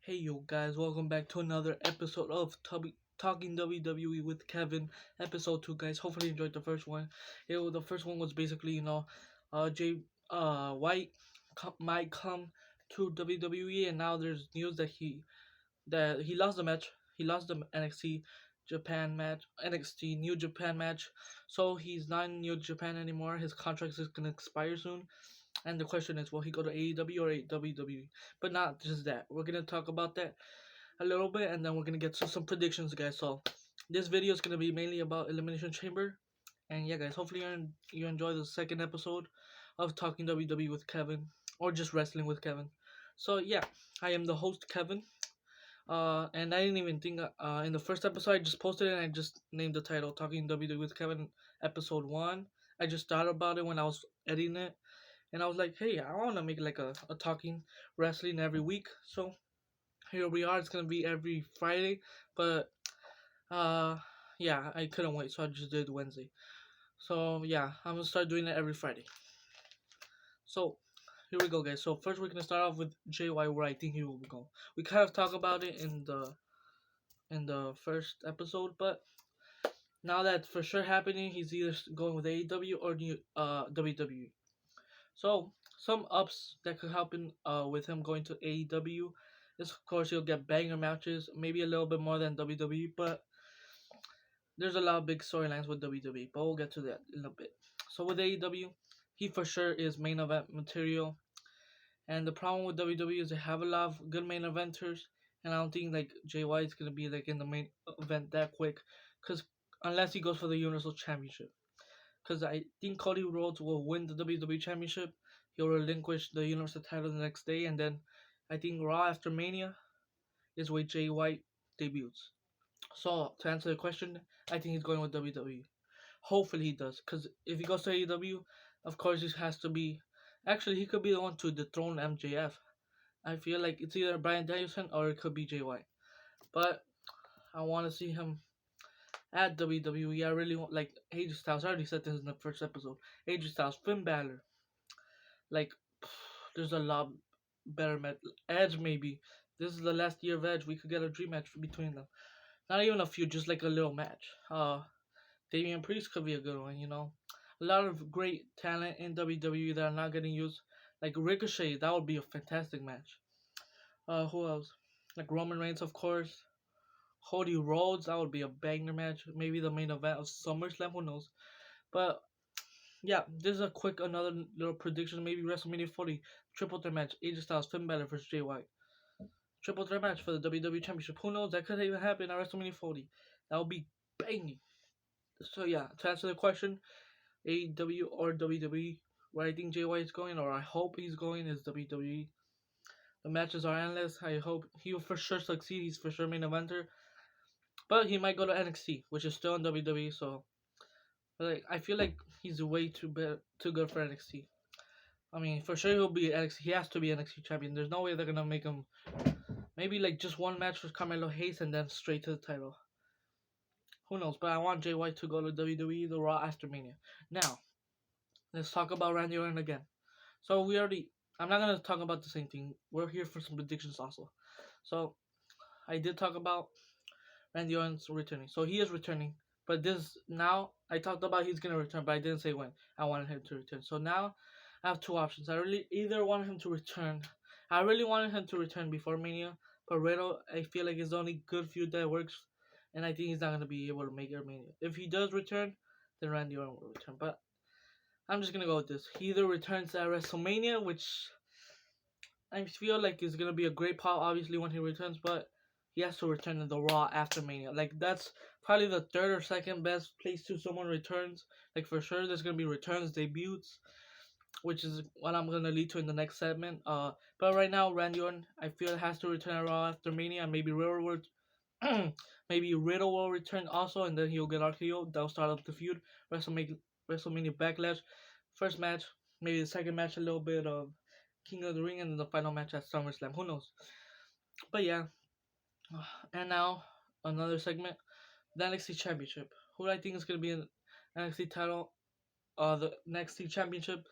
Hey yo guys, welcome back to another episode of Talking WWE with Kevin, episode 2 guys. Hopefully you enjoyed the first one. The first one was basically, Jay White might come to WWE, and now there's news that he lost the match. He lost the NXT Japan match, NXT New Japan match. So he's not in New Japan anymore. His contract is gonna expire soon. And the question is, will he go to AEW or WWE? But not just that. We're gonna talk about that a little bit, and then we're gonna get to some predictions, guys. So this video is gonna be mainly about Elimination Chamber, and yeah, guys. Hopefully you enjoy the second episode of Talking WWE with Kevin, or just Wrestling with Kevin. So yeah, I am the host Kevin. And I didn't even think in the first episode I just posted it and I just named the title Talking WWE with Kevin episode 1. I just thought about it when I was editing it, and I was like, hey, I want to make like a talking wrestling every week. So here we are. It's gonna be every Friday, but uh, yeah, I couldn't wait, so I just did Wednesday. So yeah, I'm gonna start doing it every Friday. So here we go, guys. So first we're gonna start off with JY, where I think he will go. We kind of talked about it in the first episode, but now that's for sure happening, he's either going with AEW or new WWE. So some ups that could happen with him going to AEW is, of course, he'll get banger matches, maybe a little bit more than WWE, but there's a lot of big storylines with WWE, but we'll get to that in a bit. So with AEW, he for sure is main event material, and the problem with WWE is they have a lot of good main eventers, and I don't think like JY is gonna be like in the main event that quick, cause unless he goes for the Universal Championship. Because I think Cody Rhodes will win the WWE Championship. He'll relinquish the Universal title the next day, and then I think Raw after Mania is where Jay White debuts. So to answer the question, I think he's going with WWE. Hopefully he does, because if he goes to AEW, of course he has to be. Actually, he could be the one to dethrone MJF. I feel like it's either Bryan Danielson or it could be Jay White. But I want to see him at WWE. I really want, like, AJ Styles. I already said this in the first episode. AJ Styles, Finn Balor. Like, there's a lot better match. Edge, maybe. This is the last year of Edge. We could get a dream match between them. Not even a feud, just like a little match. Damian Priest could be a good one. A lot of great talent in WWE that are not getting used. Like Ricochet, that would be a fantastic match. Who else? Like Roman Reigns, of course. Cody Rhodes, that would be a banger match. Maybe the main event of SummerSlam, who knows? But yeah, this is a quick another little prediction. Maybe WrestleMania 40 triple threat match: AJ Styles, Finn Balor versus Jay White. Triple threat match for the WWE Championship. Who knows? That could even happen at WrestleMania 40. That would be banging. So yeah, to answer the question, AEW or WWE, where I think Jay White is going, or I hope he's going, is WWE. The matches are endless. I hope he will for sure succeed. He's for sure main eventer. But he might go to NXT, which is still in WWE. So, like, I feel like he's way too good for NXT. I mean, for sure he'll be NXT. He has to be NXT champion. There's no way they're gonna make him. Maybe like just one match with Carmelo Hayes and then straight to the title. Who knows? But I want Jay White to go to WWE, the Raw after Mania. Now, let's talk about Randy Orton again. So we already. I'm not gonna talk about the same thing. We're here for some predictions also. So I did talk about Randy Orton's returning. So he is returning. But this now I talked about he's gonna return, but I didn't say when I wanted him to return. So now I have two options. I really either want him to return. I really wanted him to return before Mania, but Riddle I feel like is the only good feud that works, and I think he's not gonna be able to make it Mania. If he does return, then Randy Orton will return. But I'm just gonna go with this. He either returns at WrestleMania, which I feel like is gonna be a great pop, obviously when he returns, but he has to return in the Raw after Mania. Like that's probably the third or second best place to someone returns. Like for sure, there's gonna be returns, debuts, which is what I'm gonna lead to in the next segment. But right now, Randy Orton, I feel has to return at Raw after Mania. Maybe Riddle will, maybe Riddle will return also, and then he'll get RKO. That'll start up the feud. WrestleMania Backlash, first match, maybe the second match, a little bit of King of the Ring, and then the final match at SummerSlam. Who knows? But yeah, and now another segment, the NXT Championship. Who do I think is gonna be an NXT title? The NXT Championship,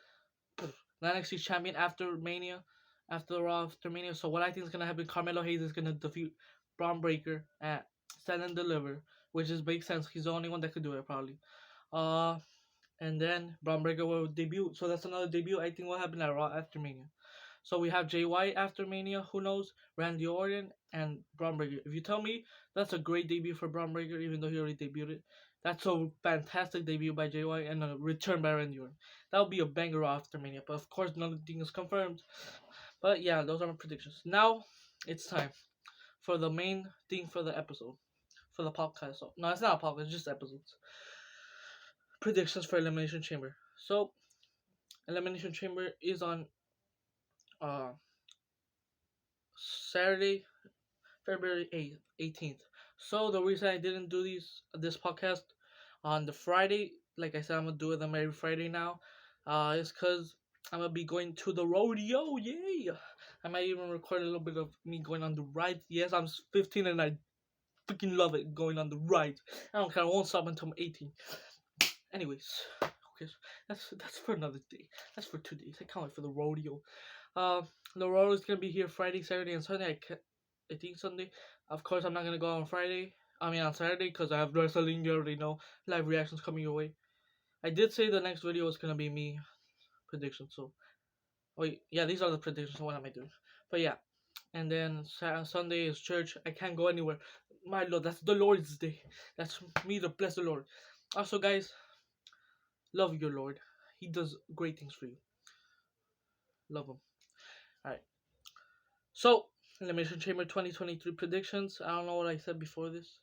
the NXT champion after Mania. after the Raw after Mania. So what I think is gonna happen, Carmelo Hayes is gonna defeat Braun Breaker at Stand and Deliver, which is makes sense. He's the only one that could do it probably. Uh, and then Braun Breaker will debut. So that's another debut. I think will happen at Raw after Mania. So we have Jay White after Mania. Who knows? Randy Orton and Braun Breaker. If you tell me that's a great debut for Braun Breaker, even though he already debuted, that's a fantastic debut by Jay White and a return by Randy Orton. That would be a banger after Mania. But of course, nothing is confirmed. But yeah, those are my predictions. Now it's time for the main thing for the episode, for the podcast. So, no, it's not a podcast, it's just episodes. Predictions for Elimination Chamber. So, Elimination Chamber is on uh Saturday, February 8th, 18th. So the reason I didn't do this podcast on the Friday, like I said, I'm gonna do them every Friday now, is because I'm gonna be going to the rodeo. Yay! I might even record a little bit of me going on the ride. Yes, I'm 15 and I freaking love it going on the ride. I don't care. I won't stop until I'm 18. Anyways, okay, that's for another day. That's for 2 days. I can't wait for the rodeo. Uh, the rodeo is gonna be here Friday, Saturday, and Sunday. I think Sunday. Of course, I'm not gonna go on Friday. I mean on Saturday because I have wrestling. You already know live reactions coming your way. I did say the next video is gonna be me predictions. So wait, yeah, these are the predictions. What am I doing? But yeah, and then Sunday is church. I can't go anywhere. My Lord, that's the Lord's day. That's me to bless the Lord. Also, guys, love your Lord. He does great things for you. Love him. All right. So, Elimination Chamber 2023 predictions. I don't know what I said before this.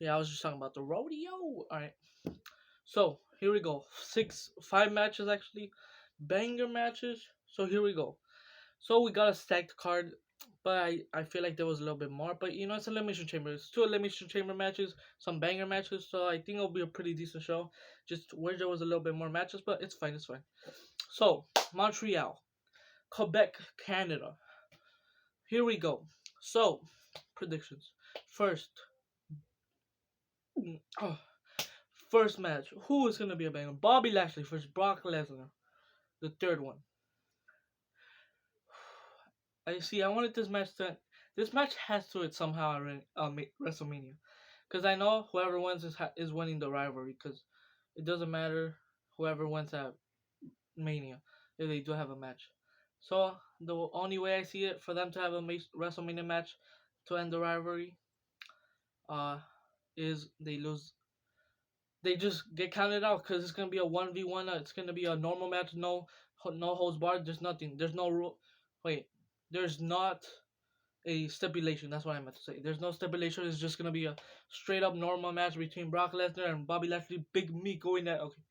Yeah, I was just talking about the rodeo. Alright. So, here we go. 5 matches actually. Banger matches. So, here we go. So, we got a stacked card. But I feel like there was a little bit more. But, you know, it's Elimination Chamber. It's 2 Elimination Chamber matches. Some banger matches. So, I think it'll be a pretty decent show. Just where there was a little bit more matches. But it's fine. It's fine. So, Montreal. Quebec, Canada. Here we go. So, predictions. First, first match. Who is gonna be a banger? Bobby Lashley versus Brock Lesnar. The third one. I see. I wanted this match to. This match has to it somehow at WrestleMania, because I know whoever wins is winning the rivalry. Because it doesn't matter whoever wins at Mania if they do have a match. So the only way I see it for them to have a WrestleMania match to end the rivalry, uh, is they lose. They just get counted out because it's gonna be a 1v1. It's gonna be a normal match. No holds barred. There's nothing. There's no rule. Wait, there's not a stipulation. That's what I meant to say. There's no stipulation. It's just gonna be a straight up normal match between Brock Lesnar and Bobby Lashley. Big meat going at. Okay,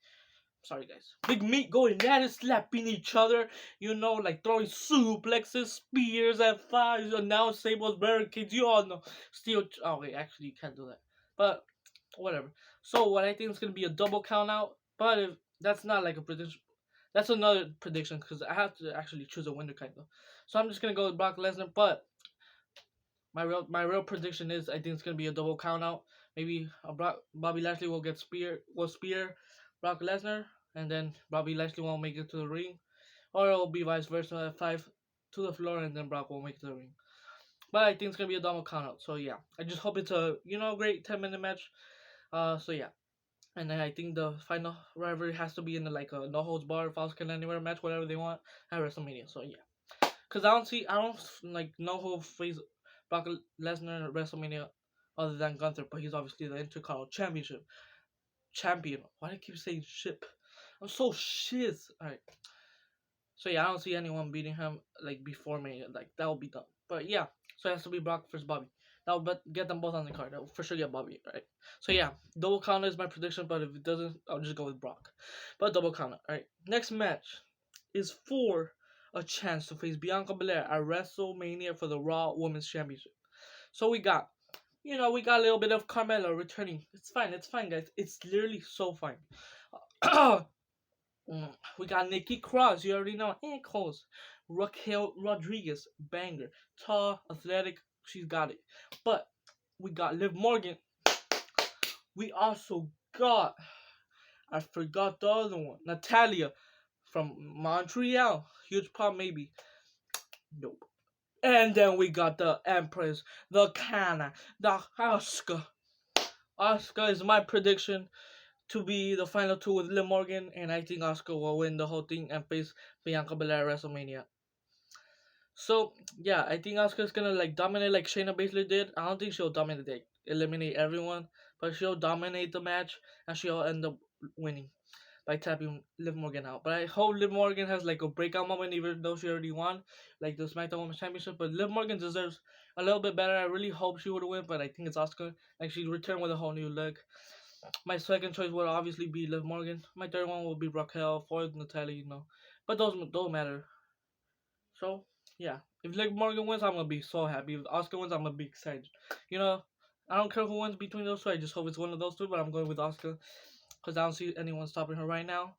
sorry guys. Big meat going at it, slapping each other. You know, like throwing suplexes, spears, F5s, announce tables, barricades. You all know. Steel. Oh wait, actually you can't do that. But whatever. So what I think is gonna be a double count out. But if that's not like a prediction. That's another prediction because I have to actually choose a winner kind of. So I'm just gonna go with Brock Lesnar. But my real prediction is I think it's gonna be a double count out. Maybe Bobby Lashley will spear Brock Lesnar, and then Bobby Lashley won't make it to the ring, or it'll be vice versa, 5 to the floor, and then Brock won't make it to the ring. But I think it's gonna be a double count out. So yeah, I just hope it's a great 10-minute match. So yeah. And then I think the final rivalry has to be in like a no holds barred, Falls Count Anywhere match, whatever they want at WrestleMania. So yeah, cause I don't like know who face Brock Lesnar at WrestleMania other than Gunther, but he's obviously the Intercontinental Championship champion. Why do I keep saying ship? I'm so shit. Alright. So yeah, I don't see anyone beating him like before Mania. Like that will be done. But yeah, so it has to be Brock versus Bobby. That will get them both on the card. That will for sure get Bobby, right? So yeah, double count is my prediction, but if it doesn't, I'll just go with Brock. But double count, alright. Next match is for a chance to face Bianca Belair at WrestleMania for the Raw Women's Championship. So we got a little bit of Carmella returning. It's fine, guys. It's literally so fine. We got Nikki Cross, you already know. Close. Raquel Rodriguez, banger. Tall, athletic, she's got it. But we got Liv Morgan. We also got, I forgot the other one, Natalia from Montreal. Huge pop maybe. Nope. And then we got the Empress, the Kana, the Asuka. Asuka is my prediction to be the final two with Liv Morgan, and I think Asuka will win the whole thing and face Bianca Belair at WrestleMania. So yeah, I think Asuka's gonna like dominate like Shayna Baszler did. I don't think she'll dominate, like, eliminate everyone, but she'll dominate the match and she'll end up winning by tapping Liv Morgan out. But I hope Liv Morgan has like a breakout moment, even though she already won like the SmackDown Women's Championship. But Liv Morgan deserves a little bit better. I really hope she would win, but I think it's Asuka. Like, she returned with a whole new look. My second choice would obviously be Liv Morgan. My third one will be Raquel, fourth Natalia, But those don't matter. So yeah, if Liv Morgan wins, I'm gonna be so happy. If Asuka wins, I'm gonna be excited. You know, I don't care who wins between those two. I just hope it's one of those two. But I'm going with Asuka because I don't see anyone stopping her right now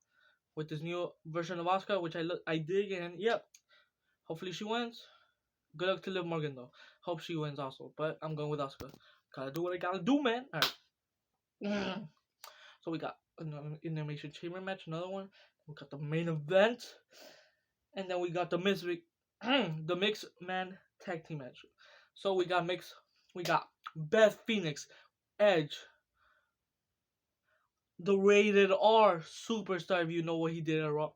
with this new version of Asuka, which I dig, and yep, hopefully she wins. Good luck to Liv Morgan though. Hope she wins also, but I'm going with Asuka. Gotta do what I gotta do, man. All right. So we got an Elimination Chamber match, another one. We got the main event, and then we got the the mixed man tag team match. So we got Beth Phoenix, Edge, the rated R superstar. If you know what he did at Raw,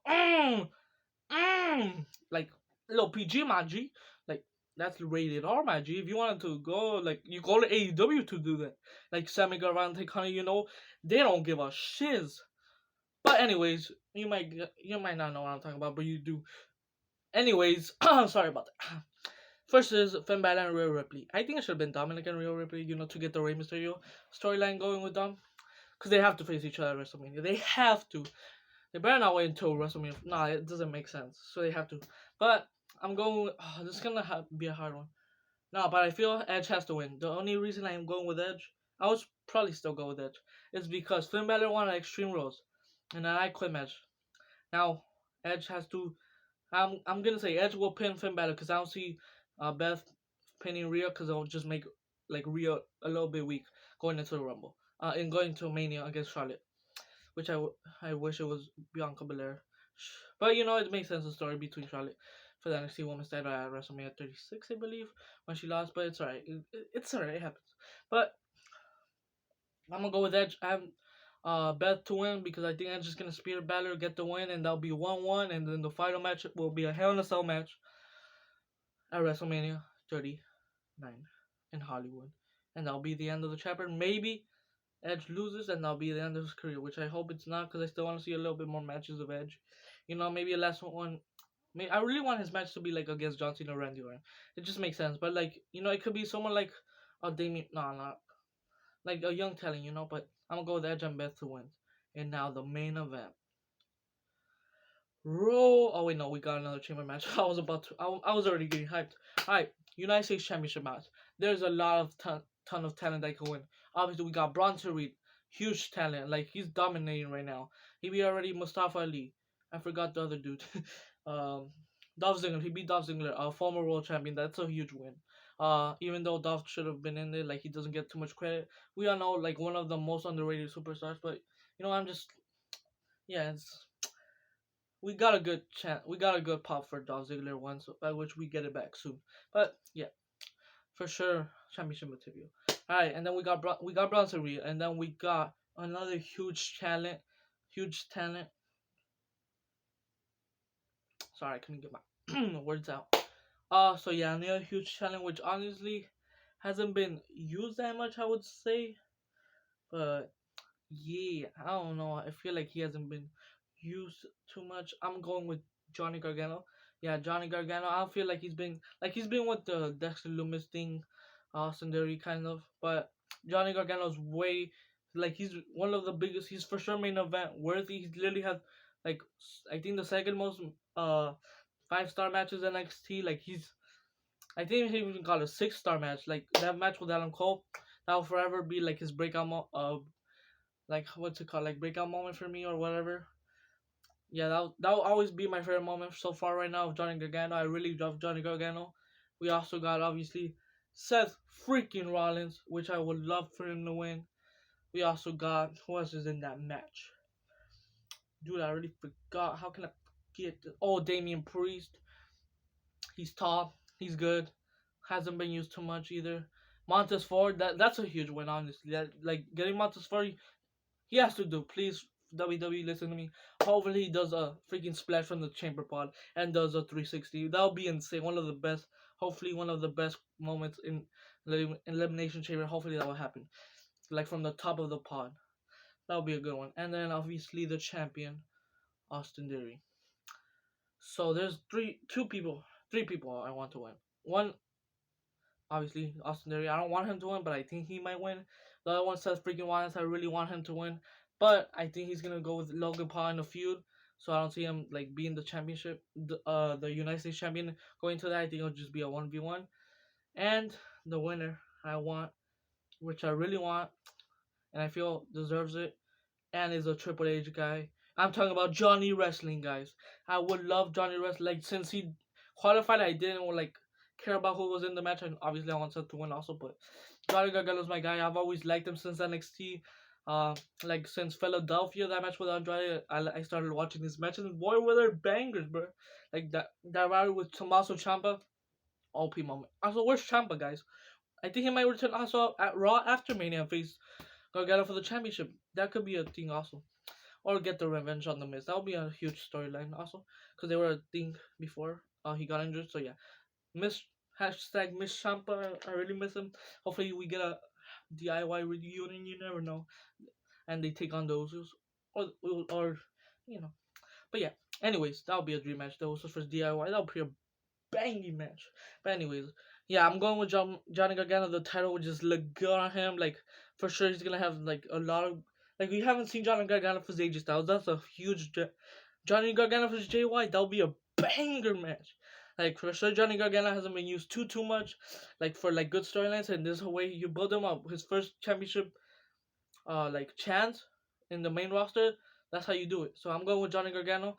like little PG G, like that's rated R G. If you wanted to go, like, you go to AEW to do that, like Sammy Guevara and Takana, they don't give a shiz. But anyways, you might not know what I'm talking about, but you do. Anyways, sorry about that. First is Finn Balor and Rhea Ripley. I think it should have been Dominic and Rhea Ripley, to get the Rey Mysterio storyline going with them, because they have to face each other at WrestleMania. They have to. They better not wait until WrestleMania. Nah, it doesn't make sense. So they have to. But I'm going with. Oh, this is gonna be a hard one. No, but I feel Edge has to win. The only reason I'm going with Edge, I would probably still go with Edge, is because Finn Balor won at Extreme Rules, and an I Quit match. Now, Edge has to. I'm gonna say Edge will pin Finn Balor because I don't see Beth pinning Rhea, because it'll just make like Rhea a little bit weak going into the Rumble. And going to Mania against Charlotte, which I wish it was Bianca Belair. But it makes sense, the story between Charlotte for the NXT Women's title at WrestleMania 36, I believe, when she lost. But it's alright. It's alright. It happens. But I'm gonna go with Edge. I have Beth to win because I think Edge is gonna spear Balor, get the win, and that'll be 1-1. And then the final match will be a Hell in a Cell match at WrestleMania 39 in Hollywood, and that'll be the end of the chapter. Maybe Edge loses, and that'll be the end of his career, which I hope it's not, because I still want to see a little bit more matches of Edge. Maybe a last one. I really want his match to be like against John Cena or Randy Orton. It just makes sense. But like, it could be someone like a Damien, no, not like a young talent, But I'm gonna go with Edge and Beth to win. And now the main event. Roll. Oh wait, no, we got another chamber match. I was about to. I was already getting hyped. All right, United States Championship match. There's a lot of ton of talent that can win. Obviously, we got Bronson Reed, huge talent. Like, he's dominating right now. He beat already Mustafa Ali. I forgot the other dude. um, Dolph Ziggler. He beat Dolph Ziggler, a former world champion. That's a huge win. Even though Dolph should have been in there, like, he doesn't get too much credit. We all know, like, one of the most underrated superstars. But I'm just, yeah, we got a good pop for Dolph Ziggler once, by which we get it back soon. But yeah, for sure, championship material. All right, and then we got Bronson Reed, and then we got another huge talent. Sorry, I couldn't get my words out. So yeah, another huge talent, which honestly hasn't been used that much, I would say. But yeah, I don't know. I feel like he hasn't been used too much. I'm going with Johnny Gargano. Yeah, Johnny Gargano. I feel like he's been with the Dexter Loomis thing, Austin Theory kind of. But Johnny Gargano's way, like, he's one of the biggest. He's for sure main event worthy. He literally had, like, I think the second most 5-star matches in NXT. Like, I think he even got a 6-star match. Like, that match with Adam Cole, that will forever be like his like, what's it called, like, breakout moment for me or whatever. Yeah, that'll always be my favorite moment so far right now of Johnny Gargano. I really love Johnny Gargano. We also got, obviously, Seth freaking Rollins, which I would love for him to win. We also got, who else is in that match? Dude, I already forgot. How can I forget? Oh, Damian Priest. He's tall. He's good. Hasn't been used too much either. Montez Ford, that's a huge win, honestly. That, like, getting Montez Ford, he has to do. Please, WWE, listen to me. Hopefully, he does a freaking splash from the chamber pod and does a 360. That'll be insane. One of the best. Hopefully, one of the best moments in Elimination Chamber. Hopefully, that will happen. Like from the top of the pod. That'll be a good one. And then obviously the champion, Austin Theory. So there's three people I want to win. One, obviously Austin Theory. I don't want him to win, but I think he might win. The other one says freaking Wyatt. I really want him to win, but I think he's gonna go with Logan Paul in a feud. So I don't see him like being the championship, the United States champion going to that. I think it'll just be a 1v1. And the winner I want, which I really want, and I feel deserves it, and is a Triple H guy. I'm talking about Johnny Wrestling, guys. I would love Johnny Wrestling. Like, since he qualified, I didn't like care about who was in the match, and obviously I wanted to win also. But Johnny Gargano's my guy. I've always liked him since NXT. Like since Philadelphia, that match with Andrade, I started watching these matches, and boy, were they bangers, bro. Like that rivalry with Tommaso Ciampa, OP moment. Also, where's Ciampa, guys? I think he might return also at Raw after Mania and face Gargano for the championship. That could be a thing also. Or get the revenge on the Miz. That would be a huge storyline also. Because they were a thing before he got injured. So yeah. Miss hashtag Miss Champa. I really miss him. Hopefully we get a DIY reunion. You never know. And they take on the Usos. Or you know. But yeah. Anyways, that'll be a dream match. The Usos versus DIY. That'll be a banging match. But anyways, yeah, I'm going with Johnny Gargano. The title would just look good on him. Like, for sure, he's gonna have like a lot of like, we haven't seen Johnny Gargano for AJ Styles. That's a huge Johnny Gargano versus Jay White. That'll be a banger match. Like, for sure, Johnny Gargano hasn't been used too much, like for like good storylines. And this way you build him up. His first championship, like chance in the main roster. That's how you do it. So I'm going with Johnny Gargano.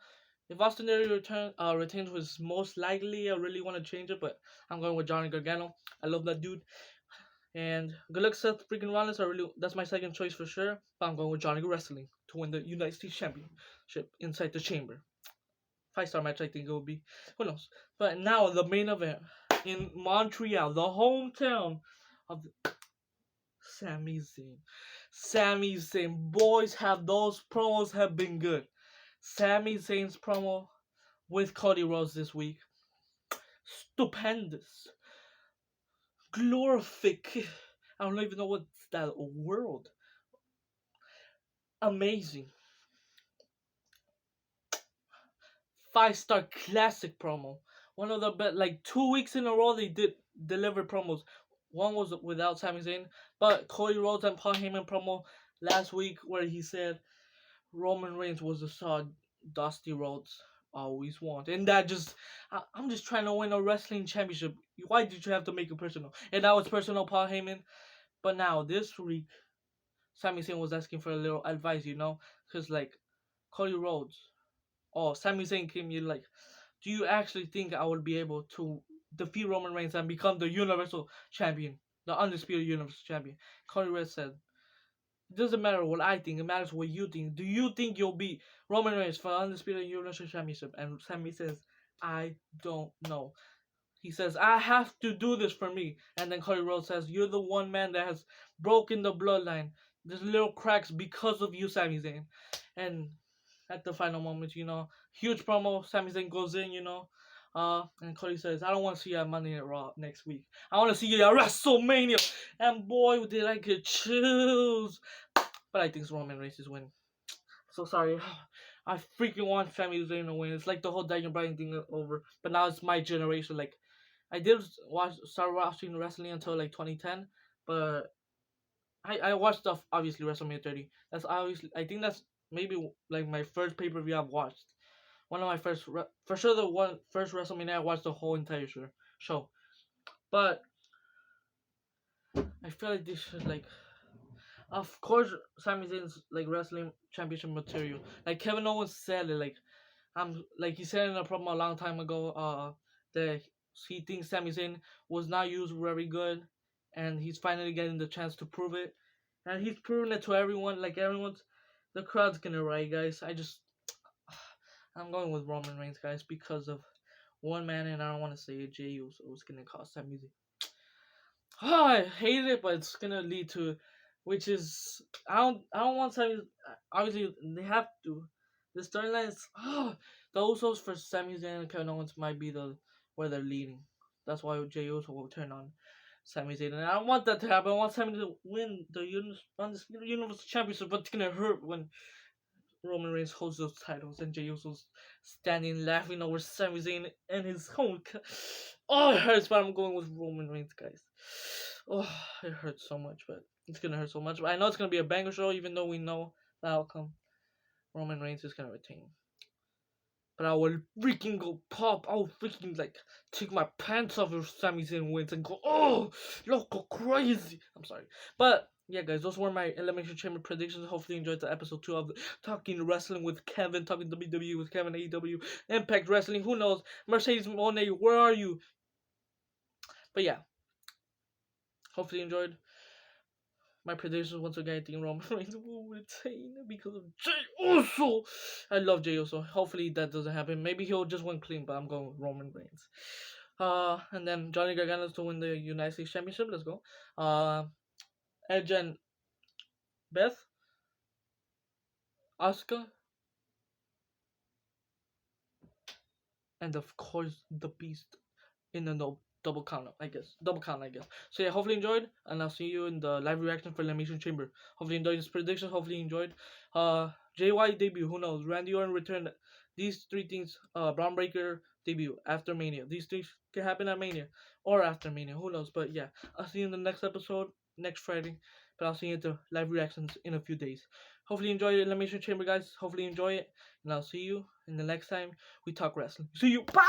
If Austin Theory retains, was most likely, I really want to change it, but I'm going with Johnny Gargano. I love that dude. And good luck, Seth freaking Rollins. That's my second choice for sure. But I'm going with Johnny Wrestling to win the United States Championship inside the chamber. 5-star match, I think it will be. Who knows? But now the main event in Montreal, the hometown of Sami Zayn. Sami Zayn, boys, those promos have been good. Sami Zayn's promo with Cody Rhodes this week, stupendous, glorific. I don't even know what's that word. Amazing. 5-star classic promo. One of the best. Like 2 weeks in a row, they did deliver promos. One was without Sami Zayn, but Cody Rhodes and Paul Heyman promo last week where he said Roman Reigns was the star Dusty Rhodes always want. And that just, I'm just trying to win a wrestling championship. Why did you have to make it personal? And that was personal, Paul Heyman. But now, this week, Sami Zayn was asking for a little advice, Because, like, Cody Rhodes, Sami Zayn came in like, do you actually think I would be able to defeat Roman Reigns and become the Universal Champion, the Undisputed Universal Champion? Cody Rhodes said, it doesn't matter what I think, it matters what you think. Do you think you'll beat Roman Reigns for the Undisputed Universal Championship? And Sami says, I don't know. He says, I have to do this for me. And then Cody Rhodes says, you're the one man that has broken the bloodline. There's little cracks because of you, Sami Zayn. And at the final moment, huge promo, Sami Zayn goes in, and Cody says, I don't want to see you at Monday Night Raw next week. I want to see you at WrestleMania. And boy, did I get chills. But I think it's Roman Reigns is winning. So sorry. I freaking want Sami Zayn to win. It's like the whole Daniel Bryan thing over. But now it's my generation. Like, I did start watching wrestling until like 2010. But I watched stuff, obviously, WrestleMania 30. I think that's maybe like my first pay-per-view I've watched. One of my first, for sure the first WrestleMania I watched the whole entire show. But I feel like this should like, of course, Sami Zayn's like wrestling championship material. Like Kevin Owens said it, like he said in a promo a long time ago, that he thinks Sami Zayn was not used very good, and he's finally getting the chance to prove it, and he's proven it to everyone. Like the crowd's gonna riot, guys. I'm going with Roman Reigns, guys, because of one man, and I don't want to say it, Jey Uso was gonna cost Sami Zayn. Oh, I hate it, but it's gonna lead to, which is I don't want Sami. Obviously, they have to. The storyline is the Usos for Sami Zayn and Kevin Owens might be the where they're leading. That's why Jey Uso will turn on Sami Zayn, and I don't want that to happen. I want Sami to win the Undisputed Universal Championship, but it's gonna hurt when Roman Reigns holds those titles and Jey Uso's standing laughing over Sami Zayn and his home. Oh, it hurts, but I'm going with Roman Reigns, guys. Oh, it hurts so much, but it's gonna hurt so much. But I know it's gonna be a banger show, even though we know the outcome. Roman Reigns is gonna retain. But I will freaking go pop. I'll freaking like take my pants off if Sami Zayn wins and go, oh, loco crazy. I'm sorry. But yeah, guys, those were my Elimination Chamber predictions. Hopefully, you enjoyed the episode 2 of Talking Wrestling with Kevin, talking WWE with Kevin, AEW, Impact Wrestling. Who knows? Mercedes Monet, where are you? But yeah, hopefully, you enjoyed my predictions. Once again, I think Roman Reigns will retain because of Jey Uso. I love Jey Uso. Hopefully that doesn't happen. Maybe he'll just win clean, but I'm going with Roman Reigns. And then Johnny Gargano to win the United States Championship. Let's go. Edge and Beth, Asuka, and of course the Beast in the double count, I guess. Double count, I guess. So yeah, hopefully you enjoyed, and I'll see you in the live reaction for Elimination Chamber. Hopefully you enjoyed this prediction. Hopefully you enjoyed. Jay White debut. Who knows? Randy Orton return. These three things. Braun Breaker debut after Mania. These things can happen at Mania or after Mania. Who knows? But yeah, I'll see you in the next episode next Friday. But I'll see you at the live reactions in a few days. Hopefully you enjoy Elimination Chamber, guys. Hopefully you enjoy it, and I'll see you in the next time we talk wrestling. See you. Pow!